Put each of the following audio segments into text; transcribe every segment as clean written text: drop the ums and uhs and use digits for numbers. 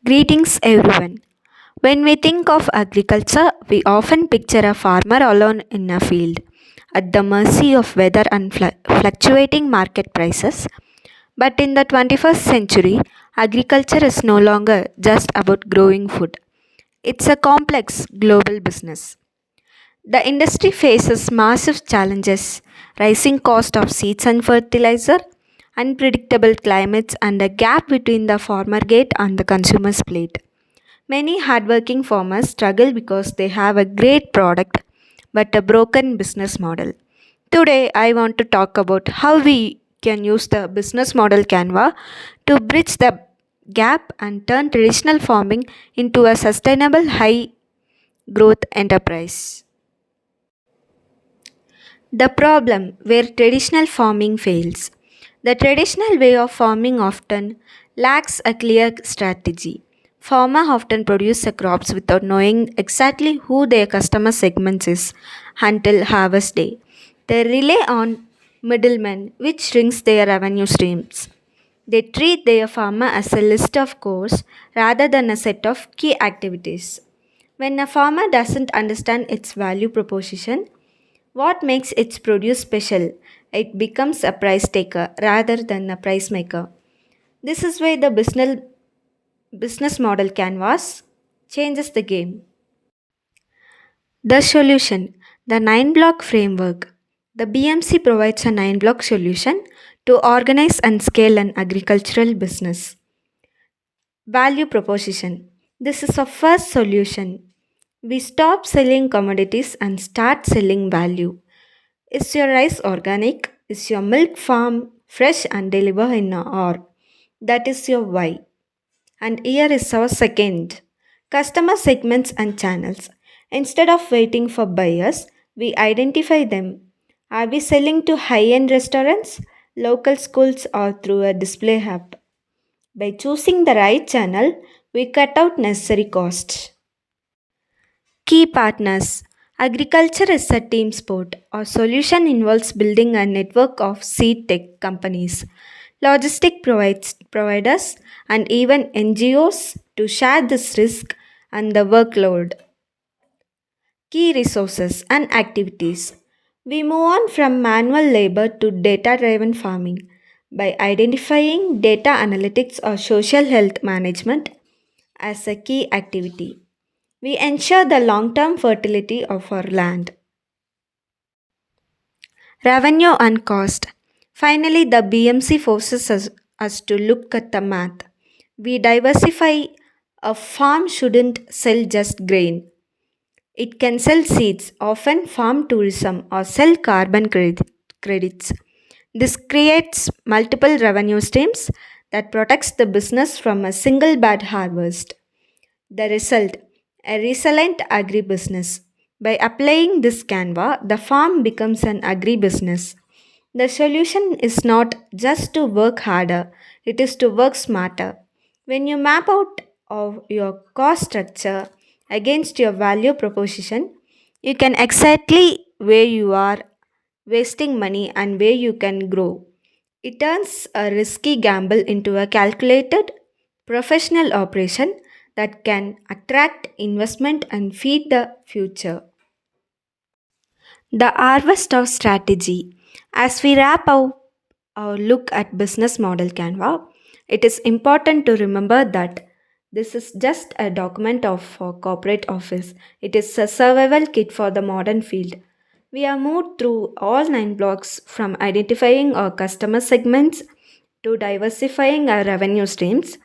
Greetings, everyone. When we think of agriculture, we often picture a farmer alone in a field, at the mercy of weather and fluctuating market prices. But in the 21st century, agriculture is no longer just about growing food, it's a complex global business. The industry faces massive challenges: rising cost of seeds and fertilizer, unpredictable climates, and a gap between the farmer gate and the consumer's plate. Many hardworking farmers struggle because they have a great product but a broken business model. Today, I want to talk about how we can use the business model Canva to bridge the gap and turn traditional farming into a sustainable high growth enterprise. The problem where traditional farming fails. The traditional way of farming often lacks a clear strategy. Farmers often produce the crops without knowing exactly who their customer segment is until harvest day. They rely on middlemen, which shrinks their revenue streams. They treat their farmer as a list of chores rather than a set of key activities. When a farmer doesn't understand its value proposition, what makes its produce special? It becomes a price taker rather than a price maker. This is where the business model canvas changes the game. The solution, the 9 block framework. The BMC provides a 9 block solution to organize and scale an agricultural business. Value proposition. This is a first solution. We stop selling commodities and start selling value. Is your rice organic? Is your milk farm fresh and deliver in an hour? That is your why. And here is our second: customer segments and channels. Instead of waiting for buyers, we identify them. Are we selling to high end restaurants, local schools, or through a display app? By choosing the right channel, we cut out necessary costs. Key partners. Agriculture is a team sport. Our solution involves building a network of seed tech companies, providers, and even NGOs to share this risk and the workload. Key resources and activities. We move on from manual labor to data driven farming by identifying data analytics or social health management as a key activity. We ensure the long term fertility of our land. Revenue and cost. Finally, the BMC forces us to look at the math. We diversify. A farm shouldn't sell just grain, it can sell seeds, often farm tourism, or sell credits. This creates multiple revenue streams that protects the business from a single bad harvest. The result: a resilient agribusiness. By applying this Canva, the farm becomes an agribusiness. The solution is not just to work harder, it is to work smarter. When you map out of your cost structure against your value proposition, you can exactly where you are wasting money and where you can grow. It turns a risky gamble into a calculated, professional operation that can attract investment and feed the future. The harvest of strategy. As we wrap up our look at business model Canva, it is important to remember that this is just a document of a corporate office. It is a survival kit for the modern field. We have moved through all 9 blocks, from identifying our customer segments to diversifying our revenue streams.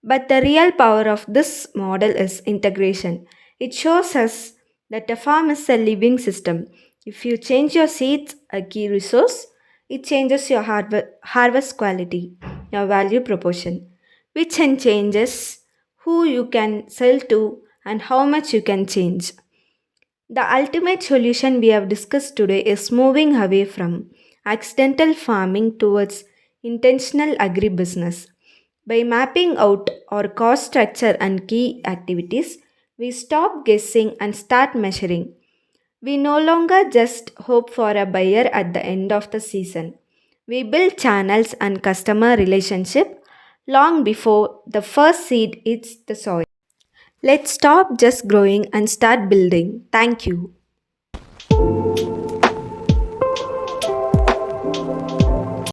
But the real power of this model is integration. It shows us that a farm is a living system. If you change your seeds, a key resource, it changes your harvest quality, your value proportion, which then changes who you can sell to and how much you can change. The ultimate solution we have discussed today is moving away from accidental farming towards intentional agribusiness. By mapping out our cost structure and key activities, we stop guessing and start measuring. We no longer just hope for a buyer at the end of the season. We build channels and customer relationship, long before the first seed hits the soil. Let's stop just growing and start building. Thank you.